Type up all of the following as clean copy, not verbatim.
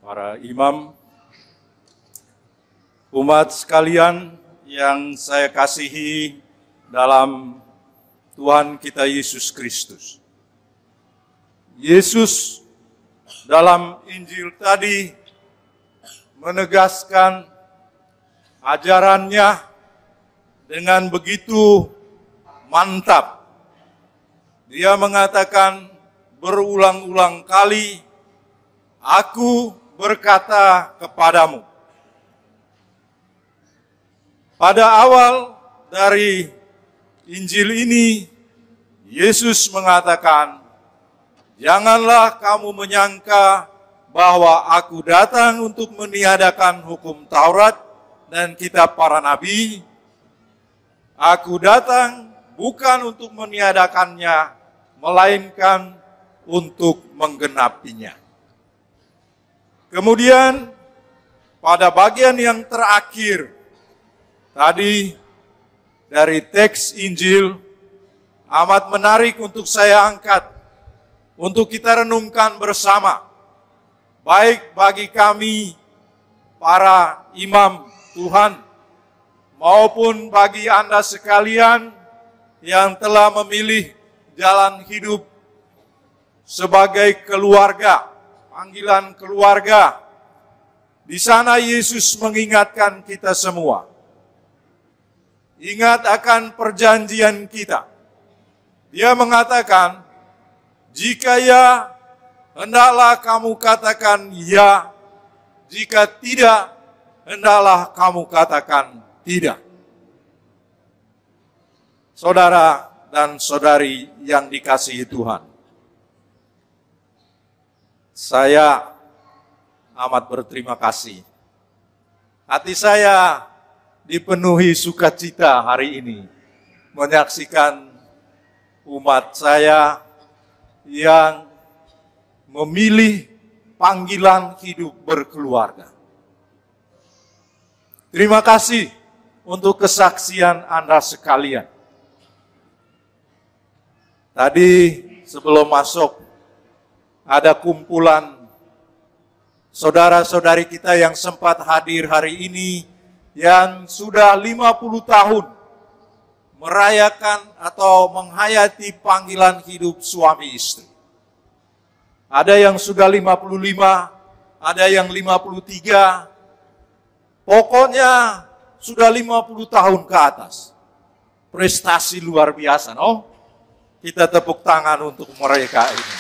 para imam, umat sekalian yang saya kasihi dalam Tuhan kita Yesus Kristus. Yesus dalam Injil tadi menegaskan ajarannya dengan begitu mantap. Dia mengatakan berulang-ulang kali, "Aku berkata kepadamu." Pada awal dari Injil ini, Yesus mengatakan, "Janganlah kamu menyangka bahwa aku datang untuk meniadakan hukum Taurat dan kitab para nabi. Aku datang bukan untuk meniadakannya, melainkan untuk menggenapinya." Kemudian pada bagian yang terakhir tadi dari teks Injil amat menarik untuk saya angkat, untuk kita renungkan bersama, baik bagi kami para imam Tuhan, maupun bagi Anda sekalian yang telah memilih jalan hidup sebagai keluarga, panggilan keluarga. Di sana Yesus mengingatkan kita semua. Ingat akan perjanjian kita. Dia mengatakan, "Jika ya, hendaklah kamu katakan ya. Jika tidak, hendaklah kamu katakan tidak." Saudara dan saudari yang dikasihi Tuhan, saya amat berterima kasih. Hati saya dipenuhi sukacita hari ini menyaksikan umat saya yang memilih panggilan hidup berkeluarga. Terima kasih untuk kesaksian Anda sekalian. Tadi sebelum masuk ada kumpulan saudara-saudari kita yang sempat hadir hari ini yang sudah 50 tahun merayakan atau menghayati panggilan hidup suami istri. Ada yang sudah 55, ada yang 53, pokoknya sudah 50 tahun ke atas. Prestasi luar biasa, no? Kita tepuk tangan untuk mereka ini.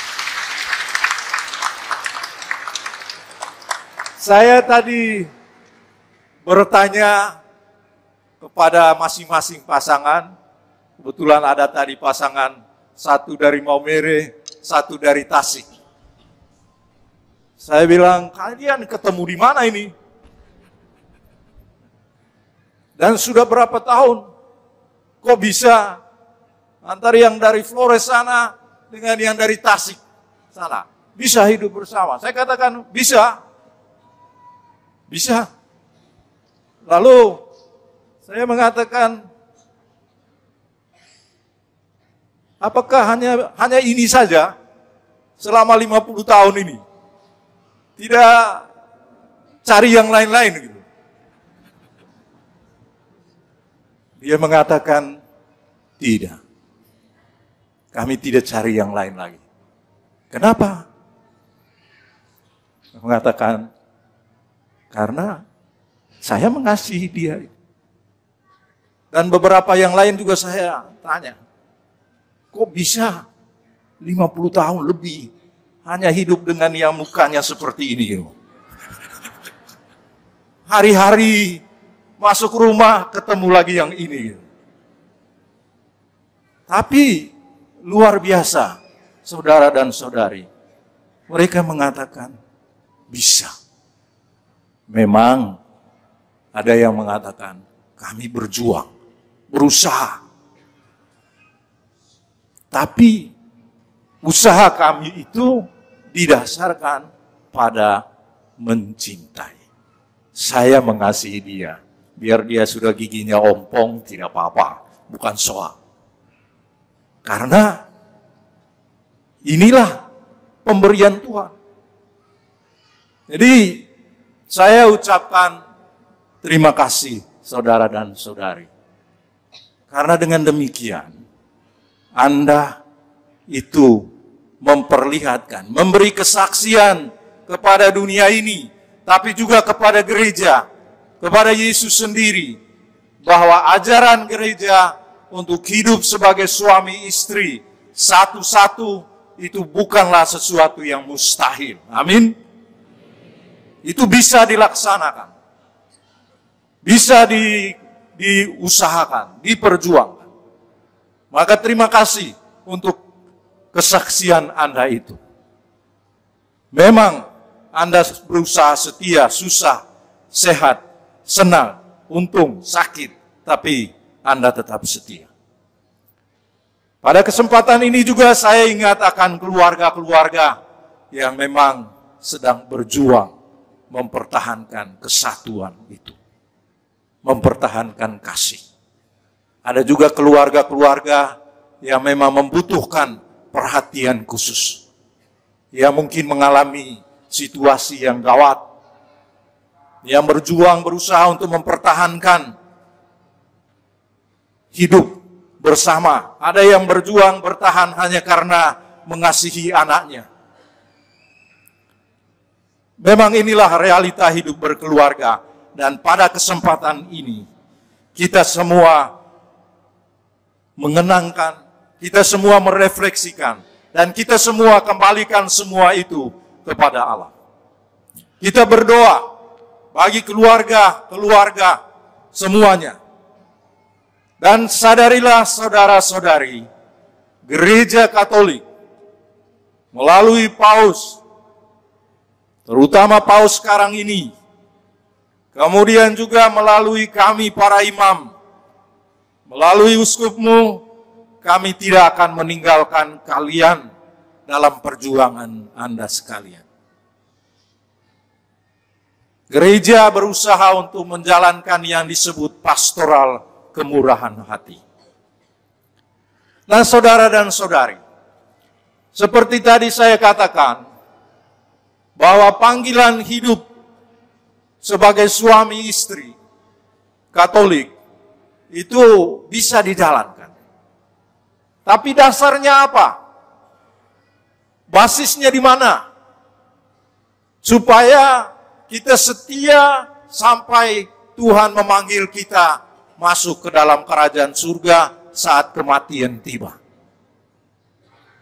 Saya tadi bertanya kepada masing-masing pasangan. Kebetulan ada tadi pasangan, satu dari Maumere, satu dari Tasik. Saya bilang, "Kalian ketemu di mana ini? Dan sudah berapa tahun? Kok bisa antara yang dari Flores sana dengan yang dari Tasik sana bisa hidup bersama?" Saya katakan, bisa. Bisa. Lalu saya mengatakan, apakah hanya ini saja selama 50 tahun ini? Tidak cari yang lain-lain gitu. Dia mengatakan, tidak. Kami tidak cari yang lain lagi. Kenapa? Dia mengatakan, karena saya mengasihi dia. Dan beberapa yang lain juga saya tanya, kok bisa 50 tahun lebih hanya hidup dengan yang mukanya seperti ini? Hari-hari masuk rumah ketemu lagi yang ini. Tapi luar biasa, saudara dan saudari. Mereka mengatakan, bisa. Memang ada yang mengatakan, kami berjuang, berusaha. Tapi usaha kami itu didasarkan pada mencintai. Saya mengasihi dia. Biar dia sudah giginya ompong, tidak apa-apa. Bukan soal. Karena inilah pemberian Tuhan. Jadi saya ucapkan terima kasih saudara dan saudari. Karena dengan demikian Anda itu memperlihatkan, memberi kesaksian kepada dunia ini, tapi juga kepada gereja, kepada Yesus sendiri, bahwa ajaran gereja untuk hidup sebagai suami istri satu-satu itu bukanlah sesuatu yang mustahil. Amin. Itu bisa dilaksanakan, bisa diusahakan, diperjuangkan. Maka terima kasih untuk kesaksian Anda itu. Memang Anda berusaha setia, susah, sehat, senang, untung, sakit, tapi Anda tetap setia. Pada kesempatan ini juga saya ingat akan keluarga-keluarga yang memang sedang berjuang mempertahankan kesatuan itu, mempertahankan kasih. Ada juga keluarga-keluarga yang memang membutuhkan perhatian khusus, yang mungkin mengalami situasi yang gawat, yang berjuang berusaha untuk mempertahankan hidup bersama. Ada yang berjuang bertahan hanya karena mengasihi anaknya. Memang inilah realita hidup berkeluarga, dan pada kesempatan ini kita semua mengenangkan, kita semua merefleksikan, dan kita semua kembalikan semua itu kepada Allah. Kita berdoa bagi keluarga-keluarga semuanya. Dan sadarilah saudara-saudari, Gereja Katolik melalui Paus, terutama Paus sekarang ini, kemudian juga melalui kami para imam, melalui uskupmu, kami tidak akan meninggalkan kalian dalam perjuangan Anda sekalian. Gereja berusaha untuk menjalankan yang disebut pastoral kemurahan hati. Nah, saudara dan saudari, seperti tadi saya katakan, bahwa panggilan hidup sebagai suami istri Katolik itu bisa dijalankan. Tapi dasarnya apa? Basisnya di mana? Supaya kita setia sampai Tuhan memanggil kita masuk ke dalam kerajaan surga saat kematian tiba.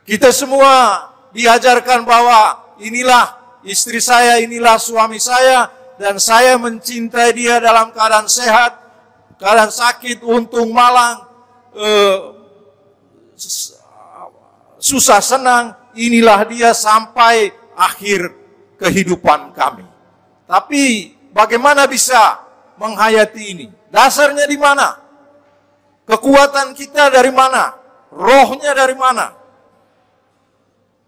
Kita semua diajarkan bahwa inilah istri saya, inilah suami saya, dan saya mencintai dia dalam keadaan sehat, keadaan sakit, untung, malang, susah, senang, inilah dia sampai akhir kehidupan kami. Tapi bagaimana bisa menghayati ini? Dasarnya di mana? Kekuatan kita dari mana? Rohnya dari mana?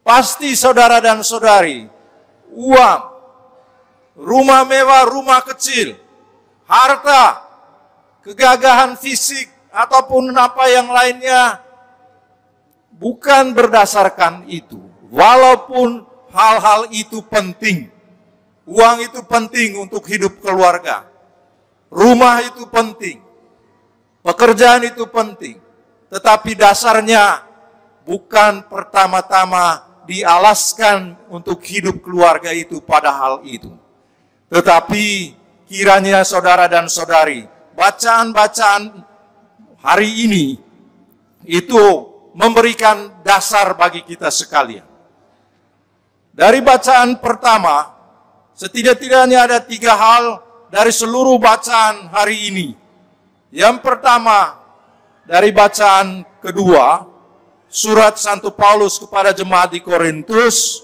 Pasti saudara dan saudari, uang, rumah mewah, rumah kecil, harta, kegagahan fisik, ataupun apa yang lainnya, bukan berdasarkan itu. Walaupun hal-hal itu penting. Uang itu penting untuk hidup keluarga. Rumah itu penting. Pekerjaan itu penting. Tetapi dasarnya bukan pertama-tama dialaskan untuk hidup keluarga itu pada hal itu. Tetapi kiranya saudara dan saudari, bacaan-bacaan hari ini itu memberikan dasar bagi kita sekalian. Dari bacaan pertama, setidak-tidaknya ada 3 hal dari seluruh bacaan hari ini. Yang pertama, dari bacaan kedua, surat Santo Paulus kepada jemaat di Korintus,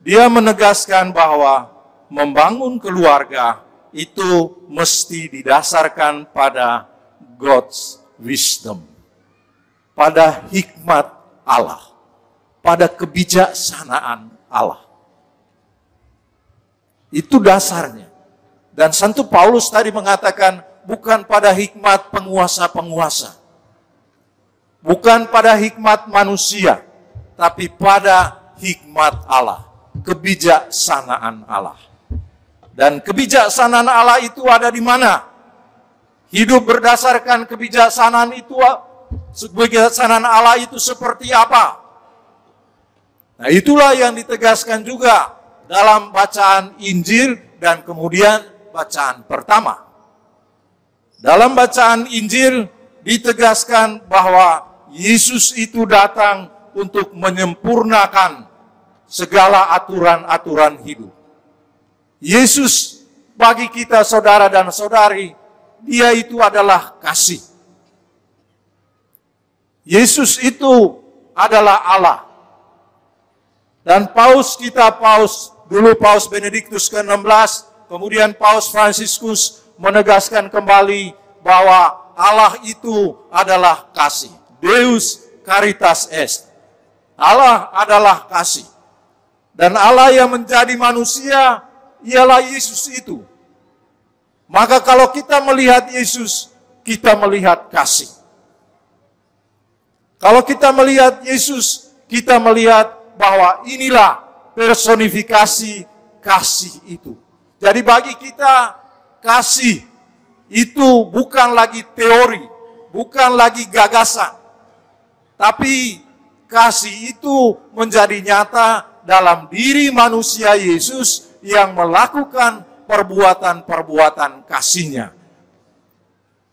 dia menegaskan bahwa membangun keluarga itu mesti didasarkan pada God's wisdom, pada hikmat Allah, pada kebijaksanaan Allah. Itu dasarnya. Dan Santo Paulus tadi mengatakan bukan pada hikmat penguasa-penguasa, bukan pada hikmat manusia, tapi pada hikmat Allah. kebijaksanaan Allah. Dan kebijaksanaan Allah itu ada di mana? Hidup berdasarkan kebijaksanaan Allah itu seperti apa? Nah, itulah yang ditegaskan juga dalam bacaan Injil dan kemudian bacaan pertama. Dalam bacaan Injil ditegaskan bahwa Yesus itu datang untuk menyempurnakan segala aturan-aturan hidup. Yesus bagi kita saudara dan saudari, Dia itu adalah kasih. Yesus itu adalah Allah. Dan Paus Benediktus ke-16, kemudian Paus Fransiskus menegaskan kembali bahwa Allah itu adalah kasih. Deus caritas est. Allah adalah kasih. Dan Allah yang menjadi manusia ialah Yesus itu. Maka kalau kita melihat Yesus, kita melihat kasih. Kalau kita melihat Yesus, kita melihat bahwa inilah personifikasi kasih itu. Jadi bagi kita, kasih itu bukan lagi teori, bukan lagi gagasan. Tapi kasih itu menjadi nyata dalam diri manusia Yesus yang melakukan perbuatan-perbuatan kasihnya.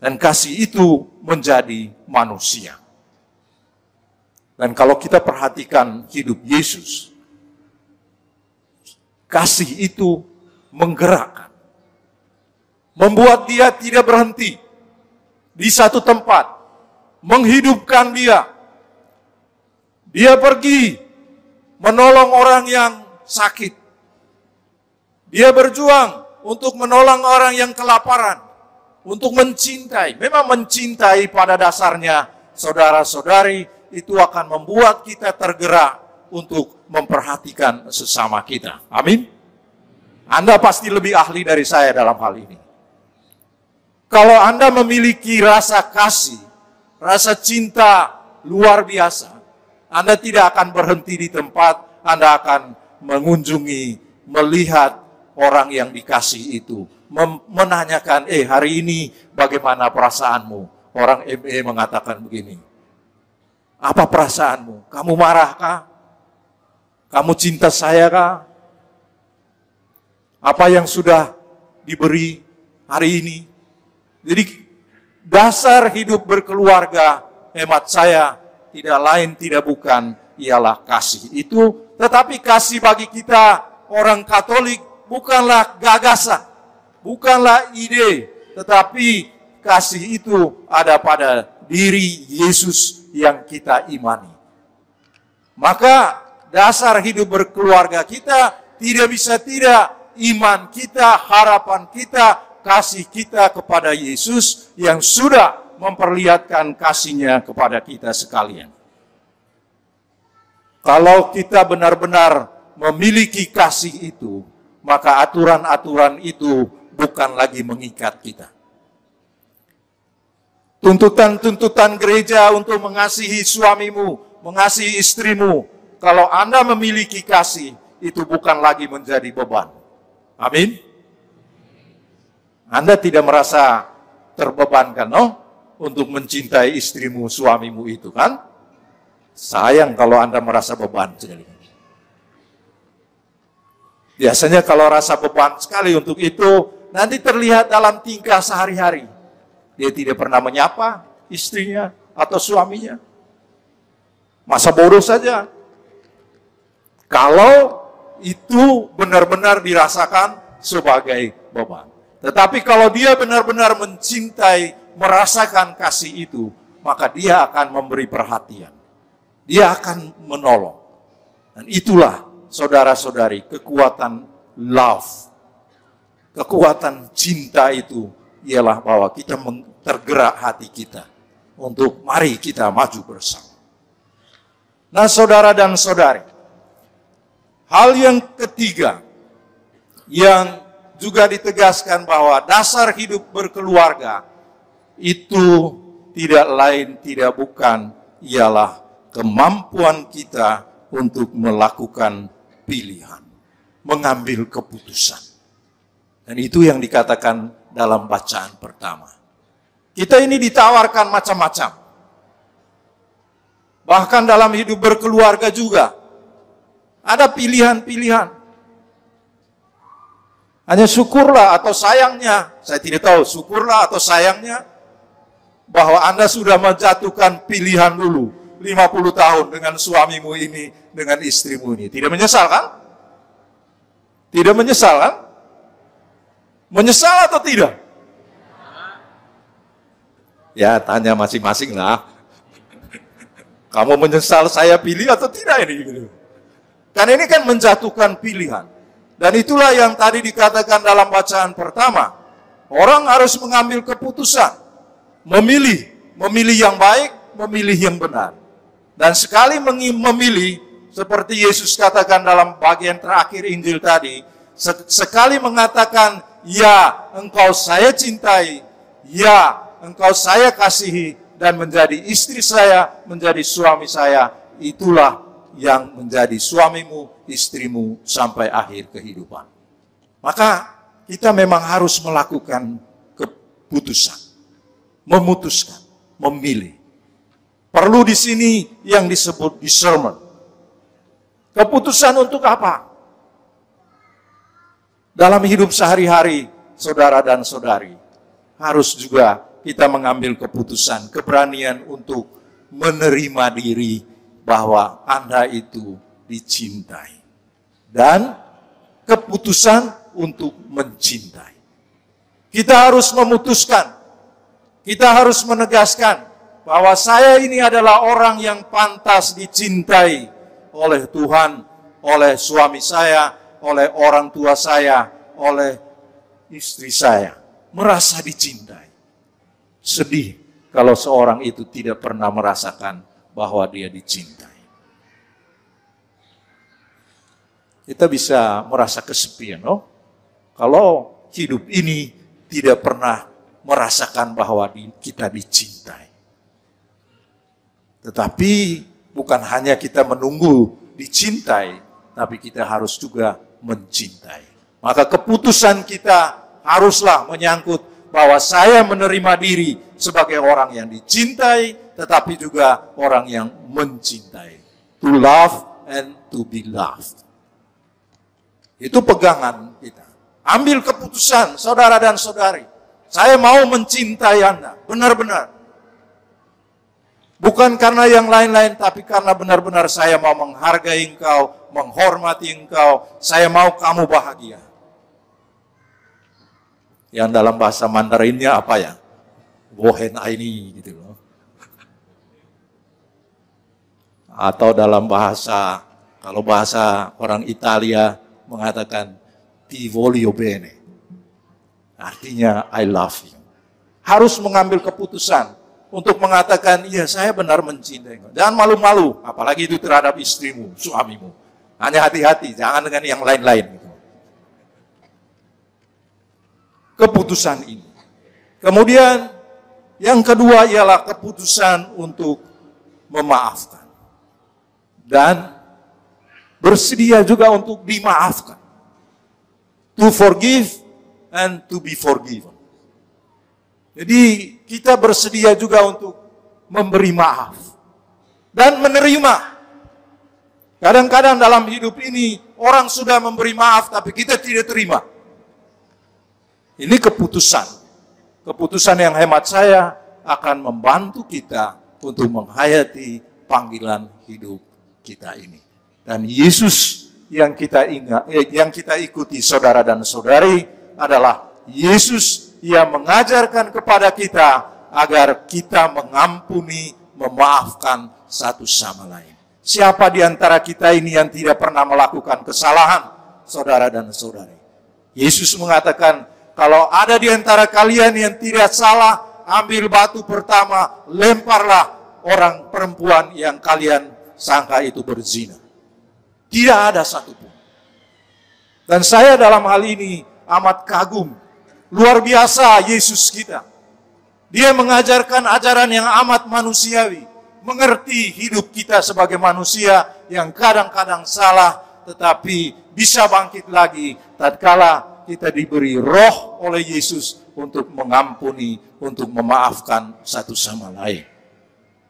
Dan kasih itu menjadi manusia. Dan kalau kita perhatikan hidup Yesus, kasih itu menggerakkan. Membuat dia tidak berhenti di satu tempat. Menghidupkan dia. Dia pergi menolong orang yang sakit. Dia berjuang untuk menolong orang yang kelaparan. Untuk mencintai. Memang mencintai pada dasarnya, saudara-saudari, itu akan membuat kita tergerak untuk memperhatikan sesama kita. Amin. Anda pasti lebih ahli dari saya dalam hal ini. Kalau Anda memiliki rasa kasih, rasa cinta luar biasa, Anda tidak akan berhenti di tempat, Anda akan mengunjungi, melihat orang yang dikasih itu. Menanyakan, hari ini bagaimana perasaanmu? Orang ME mengatakan begini. Apa perasaanmu? Kamu marah kah? Kamu cinta saya kah? Apa yang sudah diberi hari ini? Jadi dasar hidup berkeluarga, hemat saya, tidak lain tidak bukan ialah kasih. Itu, tetapi kasih bagi kita orang Katolik bukanlah gagasan, bukanlah ide, tetapi kasih itu ada pada diri Yesus yang kita imani. Maka dasar hidup berkeluarga kita tidak bisa tidak iman kita, harapan kita, kasih kita kepada Yesus yang sudah memperlihatkan kasih-Nya kepada kita sekalian. Kalau kita benar-benar memiliki kasih itu, maka aturan-aturan itu bukan lagi mengikat kita. Tuntutan-tuntutan gereja untuk mengasihi suamimu, mengasihi istrimu, kalau Anda memiliki kasih, itu bukan lagi menjadi beban. Amin. Anda tidak merasa terbebankan, untuk mencintai istrimu, suamimu itu kan? Sayang kalau Anda merasa beban sekali. Biasanya kalau rasa beban sekali untuk itu, nanti terlihat dalam tingkah sehari-hari. Dia tidak pernah menyapa istrinya atau suaminya. Masa bodoh saja. Kalau itu benar-benar dirasakan sebagai beban. Tetapi kalau dia benar-benar mencintai, merasakan kasih itu, maka dia akan memberi perhatian. Dia akan menolong. Dan itulah, saudara-saudari, kekuatan love. Kekuatan cinta itu ialah bahwa kita tergerak hati kita untuk mari kita maju bersama. Nah, saudara dan saudari, hal yang ketiga yang juga ditegaskan bahwa dasar hidup berkeluarga itu tidak lain tidak bukan ialah kemampuan kita untuk melakukan pilihan. mengambil keputusan. Dan itu yang dikatakan dalam bacaan pertama. Kita ini ditawarkan macam-macam. Bahkan dalam hidup berkeluarga juga ada pilihan-pilihan. Hanya syukurlah atau sayangnya, saya tidak tahu syukurlah atau sayangnya, bahwa Anda sudah menjatuhkan pilihan dulu 50 tahun dengan suamimu ini, dengan istrimu ini. Tidak menyesal kan? Tidak menyesal kan? Menyesal atau tidak? Ya, tanya masing-masing lah. Kamu menyesal saya pilih atau tidak ini? Gitu. Kan ini kan menjatuhkan pilihan. Dan itulah yang tadi dikatakan dalam bacaan pertama. Orang harus mengambil keputusan. Memilih yang baik, memilih yang benar. Dan sekali memilih, seperti Yesus katakan dalam bagian terakhir Injil tadi, sekali mengatakan, ya engkau saya cintai, ya engkau saya kasihi, dan menjadi istri saya, menjadi suami saya, itulah yang menjadi suamimu, istrimu, sampai akhir kehidupan. Maka kita memang harus melakukan keputusan, memutuskan, memilih. Perlu di sini yang disebut discernment. Keputusan untuk apa? Dalam hidup sehari-hari, saudara dan saudari, harus juga kita mengambil keputusan, keberanian untuk menerima diri bahwa Anda itu dicintai. Dan keputusan untuk mencintai. Kita harus memutuskan, kita harus menegaskan bahwa saya ini adalah orang yang pantas dicintai oleh Tuhan, oleh suami saya, oleh orang tua saya, oleh istri saya. Merasa dicintai. Sedih kalau seorang itu tidak pernah merasakan bahwa dia dicintai. Kita bisa merasa kesepian, no? Kalau hidup ini tidak pernah merasakan bahwa kita dicintai. Tetapi bukan hanya kita menunggu dicintai, tapi kita harus juga mencintai. Maka keputusan kita haruslah menyangkut bahwa saya menerima diri sebagai orang yang dicintai, tetapi juga orang yang mencintai. To love and to be loved. Itu pegangan kita. Ambil keputusan, saudara dan saudari. Saya mau mencintai Anda, benar-benar. Bukan karena yang lain-lain, tapi karena benar-benar saya mau menghargai engkau, menghormati engkau, saya mau kamu bahagia. Yang dalam bahasa Mandarinnya apa ya? Wohen aini gitu loh. Atau dalam bahasa, kalau bahasa orang Italia mengatakan ti voglio bene. Artinya I love you. Harus mengambil keputusan untuk mengatakan, iya saya benar mencintai. Jangan malu-malu, apalagi itu terhadap istrimu, suamimu. Hanya hati-hati, jangan dengan yang lain-lain. Keputusan ini. Kemudian yang kedua ialah keputusan untuk memaafkan. Dan bersedia juga untuk dimaafkan. To forgive and to be forgiven. Jadi kita bersedia juga untuk memberi maaf. Dan menerima. Kadang-kadang dalam hidup ini orang sudah memberi maaf tapi kita tidak terima. Ini keputusan. Keputusan yang hemat saya akan membantu kita untuk menghayati panggilan hidup kita ini. Dan Yesus yang kita ingat, yang kita ikuti saudara dan saudari adalah Yesus yang mengajarkan kepada kita agar kita mengampuni, memaafkan satu sama lain. Siapa di antara kita ini yang tidak pernah melakukan kesalahan, saudara dan saudari? Yesus mengatakan, kalau ada di antara kalian yang tidak salah, ambil batu pertama, lemparlah orang perempuan yang kalian sangka itu berzina. Tidak ada satupun. Dan saya dalam hal ini amat kagum. Luar biasa Yesus kita. Dia mengajarkan ajaran yang amat manusiawi. Mengerti hidup kita sebagai manusia yang kadang-kadang salah, tetapi bisa bangkit lagi tatkala kita diberi roh oleh Yesus untuk mengampuni, untuk memaafkan satu sama lain.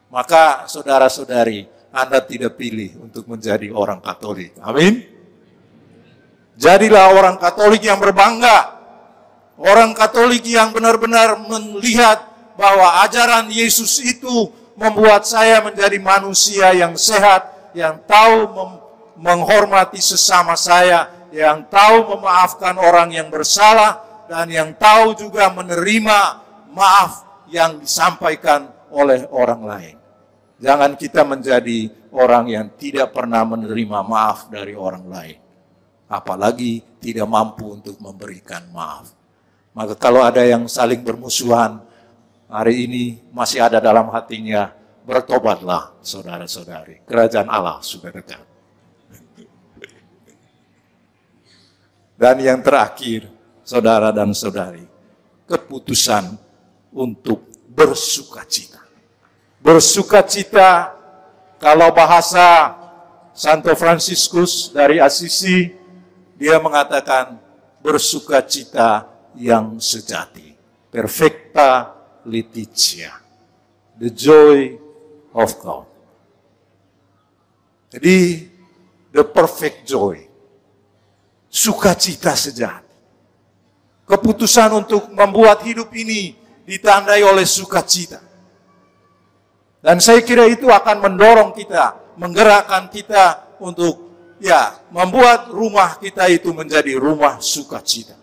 Maka saudara-saudari, Anda tidak pilih untuk menjadi orang Katolik. Amin. Jadilah orang Katolik yang berbangga. Orang Katolik yang benar-benar melihat bahwa ajaran Yesus itu membuat saya menjadi manusia yang sehat, yang tahu menghormati sesama saya, yang tahu memaafkan orang yang bersalah, dan yang tahu juga menerima maaf yang disampaikan oleh orang lain. Jangan kita menjadi orang yang tidak pernah menerima maaf dari orang lain, apalagi tidak mampu untuk memberikan maaf. Maka kalau ada yang saling bermusuhan, hari ini masih ada dalam hatinya, bertobatlah saudara-saudari. Kerajaan Allah sudah dekat. Dan yang terakhir, saudara dan saudari, keputusan untuk bersukacita. Bersukacita, kalau bahasa Santo Fransiskus dari Assisi, dia mengatakan bersukacita yang sejati. Perfecta laetitia. The joy of God. Jadi, the perfect joy. Sukacita sejati. Keputusan untuk membuat hidup ini ditandai oleh sukacita. Dan saya kira itu akan mendorong kita, menggerakkan kita untuk membuat rumah kita itu menjadi rumah sukacita.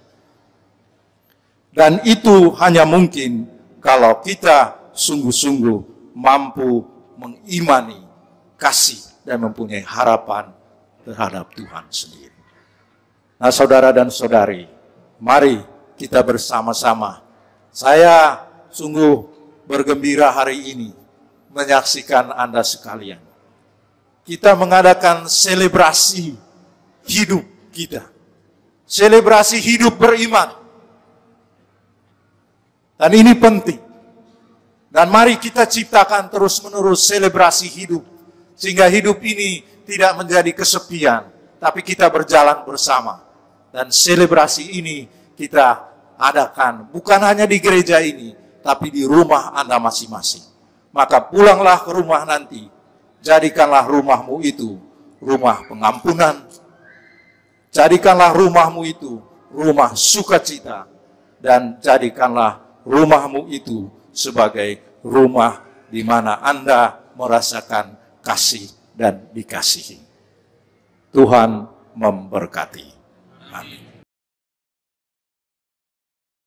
Dan itu hanya mungkin kalau kita sungguh-sungguh mampu mengimani kasih dan mempunyai harapan terhadap Tuhan sendiri. Nah, saudara dan saudari, mari kita bersama-sama. Saya sungguh bergembira hari ini menyaksikan Anda sekalian. Kita mengadakan selebrasi hidup kita. Selebrasi hidup beriman. Dan ini penting. Dan mari kita ciptakan terus-menerus selebrasi hidup. Sehingga hidup ini tidak menjadi kesepian, tapi kita berjalan bersama. Dan selebrasi ini kita adakan bukan hanya di gereja ini, tapi di rumah Anda masing-masing. Maka pulanglah ke rumah nanti, jadikanlah rumahmu itu rumah pengampunan, jadikanlah rumahmu itu rumah sukacita, dan jadikanlah rumahmu itu sebagai rumah di mana Anda merasakan kasih dan dikasihi. Tuhan memberkati. Amin.